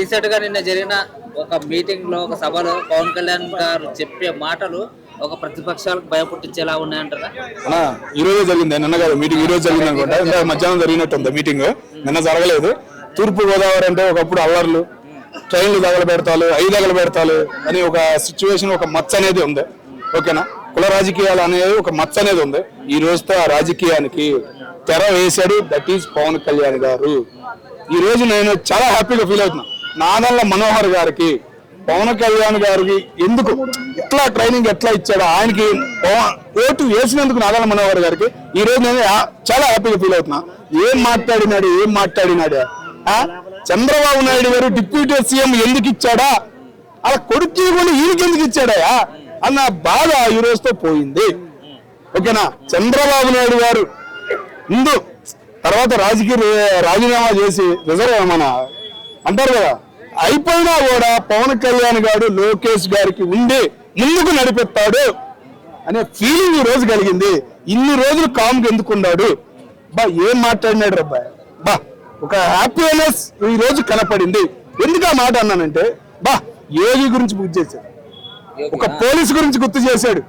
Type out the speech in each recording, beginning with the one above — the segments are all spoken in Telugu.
రీసెంట్ గా నిన్న జరిగిన ఒక మీటింగ్ లో ఒక సభలో పవన్ కళ్యాణ్ గారు చెప్పే మాటలు ఒక ప్రతిపక్షాలకు భయపుట్టించేలా ఉన్నాయంటారా? ఈ రోజు జరిగింది, నిన్న కాదు మీటింగ్, ఈ రోజు జరిగింది అనుకుంటా. ఇంకా మధ్యాహ్నం జరిగినట్టుంది మీటింగ్, నిన్న జరగలేదు. తూర్పు గోదావరి అంటే ఒకప్పుడు అల్లర్లు, ట్రైన్లు తగలబెడతాలు, తగలబెడతాలు అని ఒక సిచ్యువేషన్, ఒక మచ్చ అనేది ఉంది. ఓకేనా, కుల రాజకీయాలు అనేది ఒక మచ్చ అనేది ఉంది. ఈ రోజుతో ఆ రాజకీయానికి తెర వేశాడు, దట్ ఈజ్ పవన్ కళ్యాణ్ గారు. ఈ రోజు నేను చాలా హ్యాపీగా ఫీల్ అవుతున్నా. నాదెళ్ల మనోహర్ గారికి పవన్ కళ్యాణ్ గారికి ఎందుకు ఎట్లా ట్రైనింగ్ ఎట్లా ఇచ్చాడో ఆయనకి ఓటు వేసినందుకు నాదెళ్ల మనోహర్ గారికి ఈ రోజు నేను చాలా హ్యాపీగా ఫీల్ అవుతున్నా. ఏం మాట్లాడినాడు చంద్రబాబు నాయుడు గారు డిప్యూటీ సీఎం ఎందుకు ఇచ్చాడా, అలా కొడుకు కూడా ఈయనకి ఎందుకు ఇచ్చాడా అన్న బాధ ఈ రోజుతో పోయింది. ఓకేనా, చంద్రబాబు నాయుడు గారు ముందు తర్వాత రాజీనామా చేసి రిజర్వ్ మన అంటారు కదా, అయిపోయినా కూడా పవన్ కళ్యాణ్ గారు లోకేష్ గారికి ఉండి ముందుకు నడిపెత్తాడు అనే ఫీలింగ్ ఈ రోజు కలిగింది. ఇన్ని రోజులు కామ్గా ఎందుకున్నాడు ఏం మాట్లాడినాడు రబ్బాయ్ ఒక హ్యాపీనెస్ ఈ రోజు కనపడింది. ఎందుకు ఆ మాట అన్నానంటే యోగి గురించి గుర్తు చేశాడు, ఒక పోలీసు గురించి గుర్తు చేశాడు.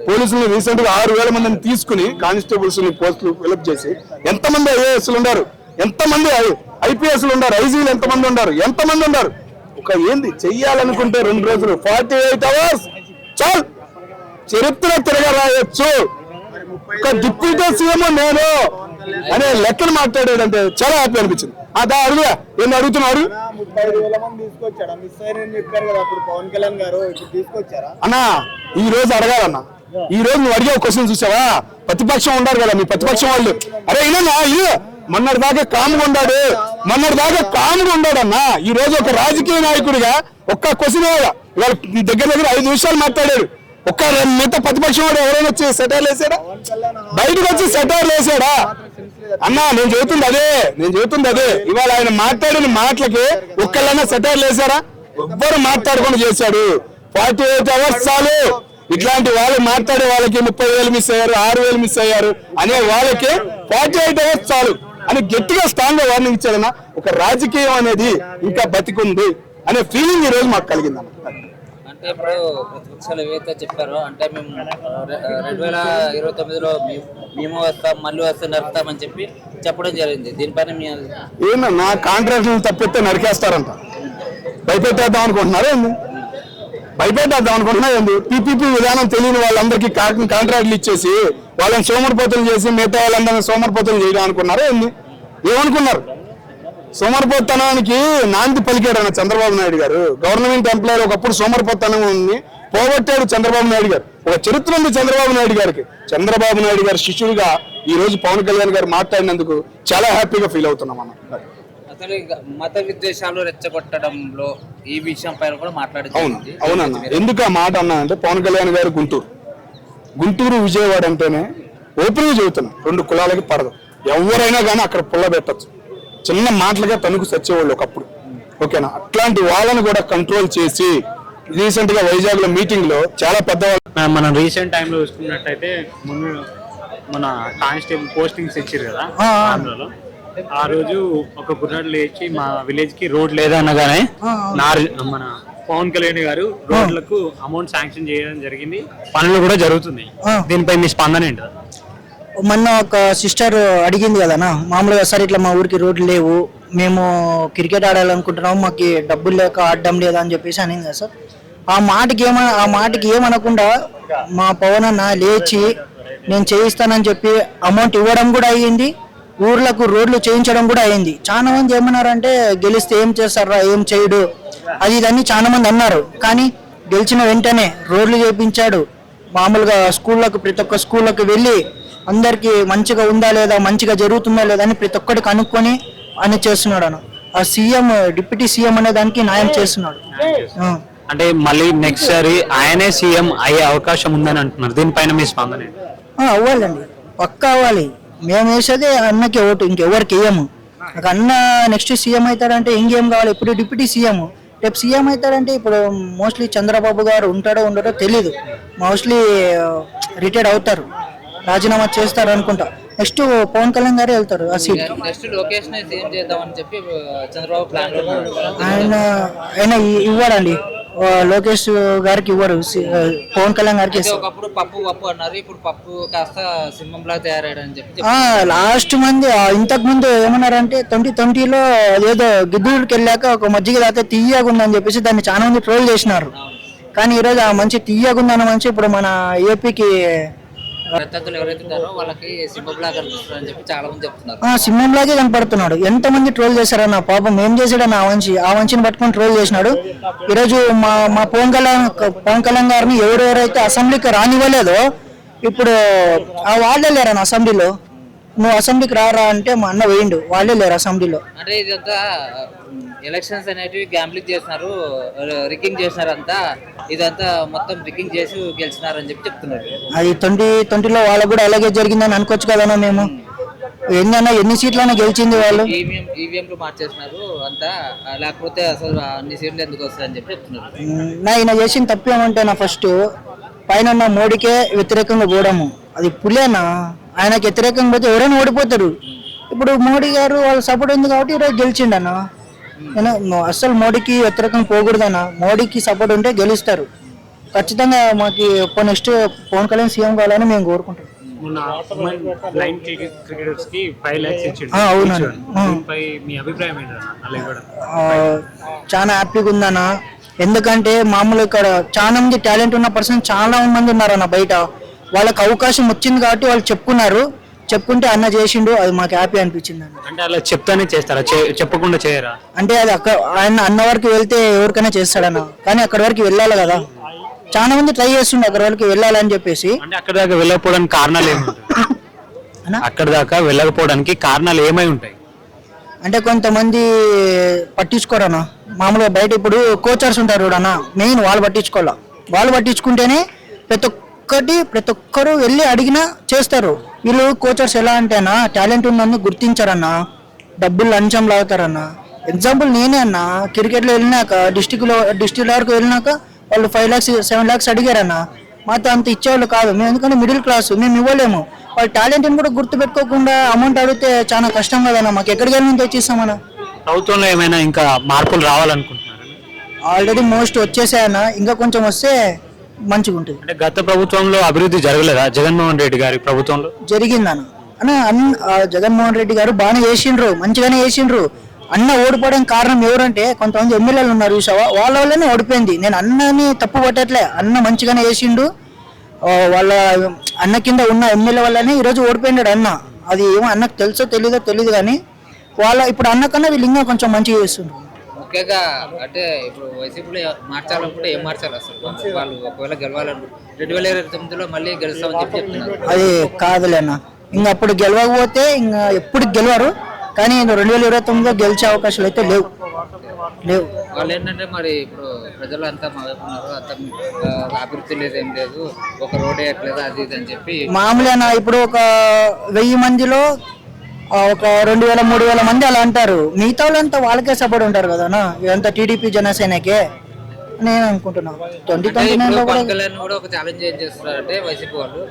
పోలీసులు రీసెంట్ గా 6,000 మందిని తీసుకుని కానిస్టేబుల్స్ పోస్టులు ఫిలప్ చేసి ఎంతమంది ఐఏఎస్లు ఉన్నారు, ఎంతమంది ఐపీఎస్లు ఉన్నారు, ఐజీలు ఎంతమంది ఉన్నారు. ఒక ఏంది చెయ్యాలనుకుంటే 2 రోజులు 48 hours చాలు చరిత్ర తిరగరాయొచ్చు. ఒక డిప్యూటీ సీఎం నేను అనే లెక్కను మాట్లాడాడంటే చాలా హ్యాపీ అనిపించింది. అడుగుగా ఏంది అడుగుతున్నారు అన్నా, ఈ రోజు అడగాలన్నా. ఈ రోజు నువ్వు అడిగే క్వశ్చన్ చూసావా, ప్రతిపక్షం ఉండారు కదా మీ ప్రతిపక్షం వాళ్ళు, అరే ఇన్నా మొన్నటి దాకా కాముగా ఉన్నాడన్నా. ఈ రోజు ఒక రాజకీయ నాయకుడిగా ఒక్క క్వశ్చన్ ఇవాళ దగ్గర 5 నిమిషాలు మాట్లాడాడు. ఒక్క మిగతా ప్రతిపక్షం వాడు ఎవరైనా వచ్చి సెటైర్లు వేసాడా, బయటకు వచ్చి సెటైర్లు వేసాడా అన్నా? నేను చెబుతుంది అదే. ఇవాళ ఆయన మాట్లాడిన మాటలకి ఒక్కళ్ళైనా సెటైర్లు వేసారా? ఎవ్వరు మాట్లాడకుండా చేశాడు. 48 hours చాలు. ఇట్లాంటి వాళ్ళు మాట్లాడే వాళ్ళకి 30,000 మిస్ అయ్యారు, 6,000 మిస్ అయ్యారు అనే వాళ్ళకి 48 hours చాలు అని గట్టిగా స్ట్రాంగ్ గా వార్నింగ్ ఇచ్చాడన్నా. ఒక రాజకీయం అనేది ఇంకా బతికుంది అనే ఫీలింగ్ ఈ రోజు మాకు కలిగిందన్న. అంటే ఇప్పుడు ప్రతిపక్షాలు ఏవైతే చెప్పారో, అంటే మేము 2029లో మేము వస్తాం, మళ్ళీ వస్తే నరుకుతామని చెప్పడం జరిగింది. దీనిపైన ఏమన్నా కాంట్రాక్ట్ తప్పితే నరికేస్తారంట, భయపెట్టేద్దాం అనుకుంటున్నారా ఏంది? పీపీపీ విధానం తెలియని వాళ్ళందరికీ కాంట్రాక్ట్లు ఇచ్చేసి వాళ్ళని సోమరిపోతులు చేసి మిగతా వాళ్ళందరినీ సోమరిపోతులు చేయడం అనుకున్నారా ఏంది? ఏమనుకున్నారు? సోమరిపోతనానికి నాంది పలికాడన్న చంద్రబాబు నాయుడు గారు. గవర్నమెంట్ ఎంప్లాయర్ ఒకప్పుడు సోమరిపోతనం ఉంది, పోగొట్టాడు చంద్రబాబు నాయుడు గారు. ఒక చరిత్ర ఉంది చంద్రబాబు నాయుడు గారికి. చంద్రబాబు నాయుడు గారు శిష్యుడిగా ఈ రోజు పవన్ కళ్యాణ్ గారు మాట్లాడినందుకు చాలా హ్యాపీగా ఫీల్ అవుతున్నాం అన్న. అసలు మత విద్వేషాలు రెచ్చగొట్టడంలో ఈ విషయం పైన కూడా మాట్లాడేది. అవునన్న, ఎందుకు ఆ మాట అన్నా అంటే పవన్ కళ్యాణ్ గారు గుంటూరు విజయవాడ అంటేనే ఓపెన్గా చెబుతున్నా 2 కులాలకి పడదు. ఎవరైనా కానీ అక్కడ పుల్ల పెట్టచ్చు. చిన్న మాటలుగా తణుకు సచ్చేవాళ్ళు ఒకప్పుడు. ఓకేనా, అట్లాంటి వాళ్ళని కూడా కంట్రోల్ చేసి రీసెంట్ గా వైజాగ్ లో మీటింగ్ లో చాలా పెద్దవాళ్ళు మనం రీసెంట్ టైంలో చూసుకున్నట్టయితే మన కానిస్టేబుల్ పోస్టింగ్స్ ఇచ్చారు కదా ఆంధ్రలో. ఆ రోజు ఒక కుర్రాడు లేచి మా విలేజ్ కి రోడ్ లేదనగానే మన పవన్ కళ్యాణ్ గారు రోడ్లకు అమౌంట్ శాంక్షన్ చేయడం జరిగింది, పనులు కూడా జరుగుతున్నాయి. దీనిపై మీ స్పందన ఏంటి? మొన్న ఒక సిస్టర్ అడిగింది కదనా, మామూలుగా సార్ ఇట్లా మా ఊరికి రోడ్లు లేవు, మేము క్రికెట్ ఆడాలనుకుంటున్నాము, మాకు డబ్బులు లేక ఆడడం లేదా అని చెప్పేసి అనింది కదా సార్. ఆ మాటకి ఏమనకుండా మా పవన్ అన్న లేచి నేను చేయిస్తానని చెప్పి అమౌంట్ ఇవ్వడం కూడా అయ్యింది, ఊర్లకు రోడ్లు చేయించడం కూడా అయింది. చాలా మంది ఏమన్నారంటే గెలిస్తే ఏం చేస్తారా, ఏం చేయడు అది ఇదని చాలా మంది అన్నారు. కానీ గెలిచిన వెంటనే రోడ్లు చేయించాడు. మామూలుగా స్కూళ్ళకు ప్రతి ఒక్క స్కూళ్ళకు వెళ్ళి అందరికి మంచిగా ఉందా లేదా, మంచిగా జరుగుతుందా లేదా అని ప్రతి ఒక్కటి కనుక్కొని ఆయన చేస్తున్నాడు అన్న. ఆ సీఎం, డిప్యూటీ సీఎం అనే దానికి న్యాయం చేస్తున్నాడు. అంటే మళ్ళీ నెక్స్ట్ సారి ఆయనే సీఎం అయ్యే అవకాశం ఉందని అంటున్నారు. దీనిపైన మీ స్పందన? అవ్వాలండి, పక్కా అవ్వాలి. మేము వేసేదే అన్నకి ఓటు, ఇంకెవరికి వేయము. అన్న నెక్స్ట్ సీఎం అవుతాడంటే ఇంకేం కావాలి, ఇప్పుడు డిప్యూటీ సీఎం, రేపు సీఎం అవుతాడంటే ఇప్పుడు మోస్ట్లీ చంద్రబాబు గారు ఉంటాడో ఉండడో తెలీదు, మోస్ట్లీ రిటైర్డ్ అవుతారు, రాజీనామా చేస్తారు అనుకుంటా. నెక్స్ట్ పవన్ కళ్యాణ్ గారే వెళ్తారు ఆ సీట్. నెక్స్ట్ లొకేషన్ సీఎం చేద్దామని చెప్పి చంద్రబాబు ప్లాన్ లో ఉన్నాడు. ఆయన ఇవ్వడండి, లోకేష్ గారికి ఇవ్వరు, పవన్ కళ్యాణ్ గారికి ఇస్తారు. ఒకప్పుడు పప్పు అన్నారు, ఇప్పుడు పప్పు కాస్త సింహం లాగా తయారయ్యాడని చెప్పి లాస్ట్ మంది ఇంతకు ముందు ఏమన్నారంటే 2020లో ఏదో గిద్దూరుకి వెళ్ళాక ఒక మజ్జిగ తాగితే తీయగా ఉందని చెప్పేసి దాన్ని చాలా మంది ట్రోల్ చేసినారు. కానీ ఈరోజు ఆ మంచి తీయగా ఉందన్న మంచి ఇప్పుడు మన ఏపీకి ప్రత్యర్థులు ఎవరైతే ఉన్నారో వాళ్ళకి సింహం లాగా కనిపిస్తున్నారని చెప్పి చాలా మంది చెప్తున్నారు. సింహం లాగే కనపడుతున్నాడు. ఎంత మంది ట్రోల్ చేశారన్న, పాపం ఏం చేశాడన్న ఆ వంచిని పట్టుకొని ట్రోల్ చేసినాడు. ఈరోజు మా పవన్ కళ్యాణ్ గారిని ఎవరెవరైతే అసెంబ్లీకి రానివ్వలేదో ఇప్పుడు వాళ్ళే లేరన్న అసెంబ్లీలో. నువ్వు అసెంబ్లీకి రారా అంటే మా అన్న వేయండు, వాళ్ళే లేరు అసెంబ్లీలో. అంటే ఇదంతా ఎలక్షన్స్ అనేటివి గ్యాంబ్లింగ్ చేస్తున్నారు, రిగ్గింగ్ చేసినారు అంతా, ఇదంతా మొత్తం రిగ్గింగ్ చేసి గెలిచినారని చెప్పి చెప్తున్నారు. అది 2020లో వాళ్ళకు కూడా అలాగే జరిగిందని అనుకోవచ్చు కదన్నా. మేము ఏందన్నా ఎన్ని సీట్లైనా గెలిచింది వాళ్ళు. ఈవీఎంలు మార్చేసినారు అంతా, లేకపోతే అసలు అన్ని సీట్లు ఎందుకు వస్తాయని చెప్పి చెప్తున్నారు. ఈయన చేసిన తప్పు ఏమంటే నా ఫస్ట్ పైన మోడీకే వ్యతిరేకంగా పోవడము, అది పులేనా. ఆయనకి వ్యతిరేకంగా పోతే ఎవరైనా ఓడిపోతారు. ఇప్పుడు మోడీ గారు వాళ్ళ సపోర్ట్ ఉంది కాబట్టి ఈరోజు గెలిచిండన్నా. అసలు మోడీకి వ్యతిరేకంగా పోకూడదన్నా, మోడీకి సపోర్ట్ ఉంటే గెలుస్తారు ఖచ్చితంగా. మాకు నెక్స్ట్ పవన్ కళ్యాణ్ సీఎం కావాలని మేము కోరుకుంటాం. చాలా హ్యాపీగా ఉందన్నా. ఎందుకంటే మామూలు ఇక్కడ చాలా మంది టాలెంట్ ఉన్న పర్సన్ చాలా మంది ఉన్నారన్న బయట. వాళ్ళకి అవకాశం వచ్చింది కాబట్టి వాళ్ళు చెప్పుకుంటే అన్న చేసిండు, అది మాకు హ్యాపీ అనిపించింది. అంటే అలా చెప్తానే చేస్తారా, చెప్పకుండా చేయరా? అంటే అది ఆయన అన్న వరకు వెళ్తే ఎవరికైనా చేస్తాడన్న, కానీ అక్కడి వరకు వెళ్ళాలి కదా. చాలా మంది ట్రై చేస్తుండే అక్కడి వరకు వెళ్ళాలని చెప్పేసి. అంటే అక్కడ దాకా వెళ్ళకపోవడానికి కారణాలు ఏముంటాయి? అక్కడ దాకా వెళ్ళకపోవడానికి కారణాలు ఏమై ఉంటాయి? అంటే కొంతమంది పట్టించుకోరన్నా. మామూలుగా బయట ఇప్పుడు కోచర్స్ ఉంటారు అన్న, మెయిన్ వాళ్ళు పట్టించుకోవాలా. వాళ్ళు పట్టించుకుంటేనే ప్రతి ఒక్కరు వెళ్ళి అడిగినా చేస్తారు. వీళ్ళు కోచర్స్ ఎలా అంటేనా టాలెంట్ ఉన్నందుకు గుర్తించారన్నా, డబ్బులు లంచం లాగుతారన్నా. ఎగ్జాంపుల్ నేనే అన్నా, క్రికెట్లో వెళ్ళినాక డిస్ట్రిక్ట్ వరకు వెళ్ళినాక వాళ్ళు 5 lakhs 7 lakhs అడిగారన్నా. మాతో అంత ఇచ్చేవాళ్ళు కాదు మేము, ఎందుకంటే మిడిల్ క్లాస్, మేము ఇవ్వలేము. వాళ్ళ టాలెంట్ని కూడా గుర్తుపెట్టుకోకుండా అమౌంట్ అడిగితే చాలా కష్టం కదన్నా. మాకు ఎక్కడికి వెళ్ళి మేము తెచ్చిస్తామన్నా. ప్రభుత్వంలో ఏమైనా ఇంకా మార్పులు రావాలనుకుంటున్నారు? ఆల్రెడీ మోస్ట్ వచ్చేసాయన్నా, ఇంకా కొంచెం వస్తే మంచిగా ఉంటుంది. అంటే గత ప్రభుత్వంలో అభివృద్ధి జరగలేదా? జగన్మోహన్ రెడ్డి గారి ప్రభుత్వంలో జరిగిందన్న. జగన్మోహన్ రెడ్డి గారు బాగానే చేసిండ్రు, మంచిగానే చేసిండ్రు. అన్న ఓడిపోవడానికి కారణం ఎవరంటే కొంతమంది ఎమ్మెల్యేలు ఉన్నారు చూసావా, వాళ్ళ వల్లనే ఓడిపోయింది. నేను అన్నని తప్పు పట్టట్లే, అన్న మంచిగానే చేసిండు. వాళ్ళ అన్న కింద ఉన్న ఎమ్మెల్యే వల్లనే ఈరోజు ఓడిపోయినాడు అన్న. అది ఏమో అన్నకు తెలుసో తెలియదు కానీ ఇప్పుడు అన్న కన్నా వీళ్ళు ఇంకా కొంచెం మంచిగా చేస్తుండ్రు. ముఖ్యంగా అంటే ఇప్పుడు వైసీపీలో మార్చాలనుకుంటే ఏం మార్చాలి అసలు? వాళ్ళు ఒకవేళ గెలవాలనుకుంటే 2029లో మళ్ళీ గెలుస్తామని చెప్పి చెప్తున్నారు. అది కాదులే అన్న, ఇంకా అప్పుడు గెలవకపోతే ఇంకా ఎప్పుడు గెలవరు. కానీ 2029లో గెలిచే అవకాశాలు అయితే లేవు. వాళ్ళు ఏంటంటే మరి ఇప్పుడు ప్రజలు అంతా మా వైపు ఉన్నారు, అంత అభివృద్ధి లేదు, ఏం లేదు, ఒక రోడ్ వేయట్లేదు, అది ఇది అని చెప్పి మామూలేనా. ఇప్పుడు ఒక 1000 మందిలో ఒక 2000-3000 మంది అలా అంటారు. మిగతా వాళ్ళంతా వాళ్ళకే సపోర్ట్ ఉంటారు కదా. ఇదంతా టీడీపీ జనసేనకే నేను అనుకుంటున్నా. 2029లో పవన్ కళ్యాణ్ కూడా ఒక ఛాలెంజ్ ఏం చేస్తున్నారు అంటే వైసీపీ వాళ్ళు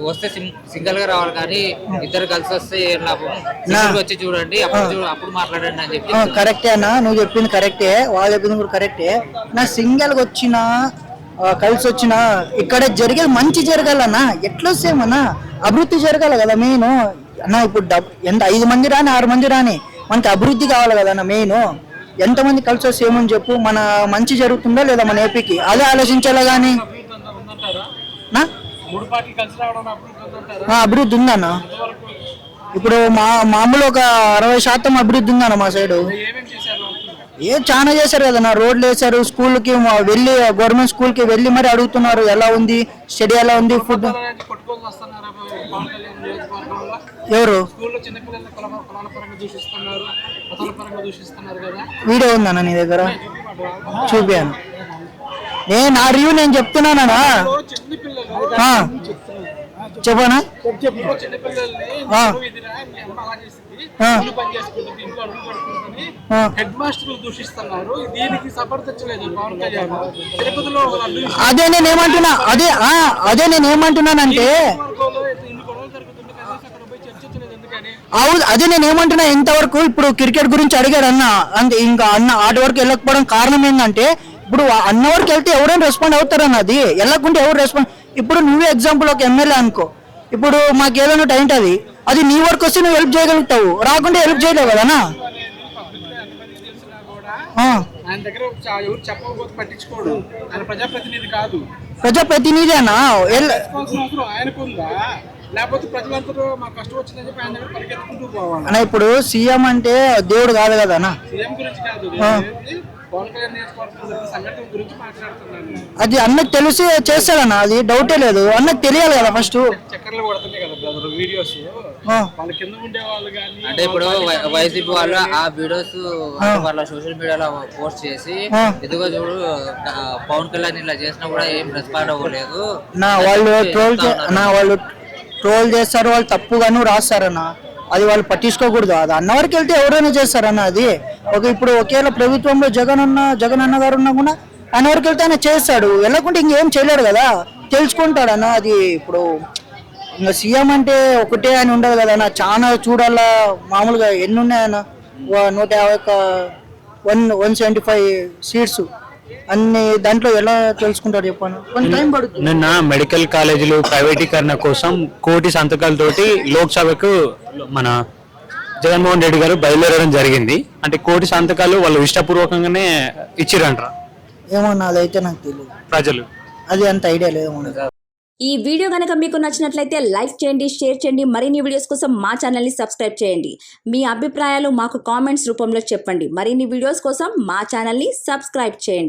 వస్తే సింగిల్ గా రావాలి, కానీ ఇద్దరు కలిసి వస్తే ఏం లాభం, వచ్చి చూడండి అప్పుడు మాట్లాడండి అని చెప్పి. కరెక్టే అన్న, నువ్వు చెప్పింది కరెక్టే, వాళ్ళు చెప్పింది కూడా కరెక్టే. నా సింగిల్ గా వచ్చినా కలిసి వచ్చినా ఇక్కడ జరిగేది మంచి జరగాలన్నా. ఎట్లా వస్తేమన్నా అభివృద్ధి జరగాలి కదా మెయిన్ అన్న. ఇప్పుడు ఎంత 5 మంది రాని 6 మంది రాని మనకి అభివృద్ధి కావాలి కదా అన్న. మెయిన్ ఎంతమంది కలిసి వస్తే ఏమని చెప్పు, మన మంచి జరుగుతుందా లేదా మన ఏపీకి, అదే ఆలోచించాలా. కానీ అభివృద్ధి ఉందన్న. ఇప్పుడు మామూలు ఒక 60% అభివృద్ధి ఉందన్న మా సైడు. చాలా చేశారు కదన్నా, రోడ్లు వేశారు, స్కూల్కి వెళ్ళి గవర్నమెంట్ స్కూల్కి వెళ్ళి మరి అడుగుతున్నారు ఎలా ఉంది స్టడీ, ఎలా ఉంది ఫుడ్. ఎవరు వీడియో ఉందన్న నీ దగ్గర? చూపాను నా రివ్యూ నేను చెప్తున్నానా, చెప్పనా? అదే నేనేమంటున్నానంటే అదే నేను ఏమంటున్నా ఇంతవరకు ఇప్పుడు క్రికెట్ గురించి అడిగాడు అన్న అంటే ఇంకా అన్న ఆట వరకు వెళ్ళకపోవడం కారణం ఏంటంటే ఇప్పుడు అన్న వరకు వెళ్తే ఎవరైనా రెస్పాండ్ అవుతారన్న అది వెళ్ళకుంటే ఎవరు రెస్పాండ్ ఇప్పుడు నువ్వే ఎగ్జాంపుల్ ఒక ఎమ్మెల్యే అనుకో ఇప్పుడు మాకు ఏదైనా టైంట్ అది నీ వరకు వస్తే నువ్వు హెల్ప్ చేయగలుగుతావు రాకుంటే హెల్ప్ చేయలేవు కదనా ఆయన దగ్గర ఎవరు చెప్పకపోతే పట్టించుకోడు ఆయన ప్రజాప్రతినిధి కాదు ప్రజాప్రతినిధి అన్న అవసరం ఆయనకుందా లేకపోతే ప్రజలందరూ మాకు కష్టం వచ్చిందని చెప్పి ఆయన దగ్గర పరిగెత్తుకుంటూ పోవాలి అన్న ఇప్పుడు సీఎం అంటే దేవుడు కాదు కదా అన్న సీఎం గురించి కాదు పవన్ కళ్యాణ్ నియోజకవర్గం సంఘటన గురించి మాట్లాడుతున్నాను అది అన్నకు తెలిసి చేస్తాడన్న అది డౌటే లేదు అన్నకు తెలియాలి కదా ఫస్ట్ చక్కర్లు పడుతున్నాయి కదా బ్రదర్ వీడియోస్ వాళ్ళ కింద ఉండే వాళ్ళు కానీ అంటే ఇప్పుడు వైసీపీ వాళ్ళు ఆ వీడియోస్ వాళ్ళ సోషల్ మీడియాలో పోస్ట్ చేసి ఇదిగో చూడు పవన్ కళ్యాణ్ ఇలా చేసినా కూడా ఏం రెస్పాండ్ అవ్వలేదు వాళ్ళు ట్రోల్ చేస్తారు వాళ్ళు తప్పుగాను రాస్తారన్న అది వాళ్ళు పట్టించుకోకూడదు అది అన్న వరకు వెళ్తే ఎవరైనా చేస్తారన్న అది ఇప్పుడు ఒకేలా ప్రభుత్వంలో జగన్ అన్న గారు ఉన్నా కూడా అన్న వరకు వెళ్తే ఆయన చేస్తాడు వెళ్ళకుంటే ఇంకేం చేయలేడు కదా తెలుసుకుంటాడన్న అది ఇప్పుడు ఇంకా సీఎం అంటే ఒకటే అని ఉండదు కదా అన్న చాలా చూడాలా మామూలుగా ఎన్ని ఉన్నాయన్న 175 సీట్స్ అన్ని దాంట్లో ఎలా తెలుసుకుంటారు చెప్పాను కొంచెం టైం పడుతుంది నిన్న మెడికల్ కాలేజీలు ప్రైవేటీకరణ కోసం 1 కోటి సంతకాలతోటి లోక్సభకు మన జగన్మోహన్ రెడ్డి గారు బయలుదేరడం జరిగింది అంటే 1 కోటి సంతకాలు వాళ్ళు ఇష్టపూర్వకంగానే ఇచ్చిరంటారా ఏమన్నా అదైతే నాకు తెలియదు ప్రజలు అది అంత ఐడియా లేదు ఈ వీడియో కనుక మీకు నచ్చినట్లయితే లైక్ చేయండి, షేర్ చేయండి. మరిన్ని వీడియోస్ కోసం మా ఛానల్ని సబ్స్క్రైబ్ చేయండి. మీ అభిప్రాయాలు మాకు కామెంట్స్ రూపంలో చెప్పండి. మరిన్ని వీడియోస్ కోసం మా ఛానల్ని సబ్స్క్రైబ్ చేయండి.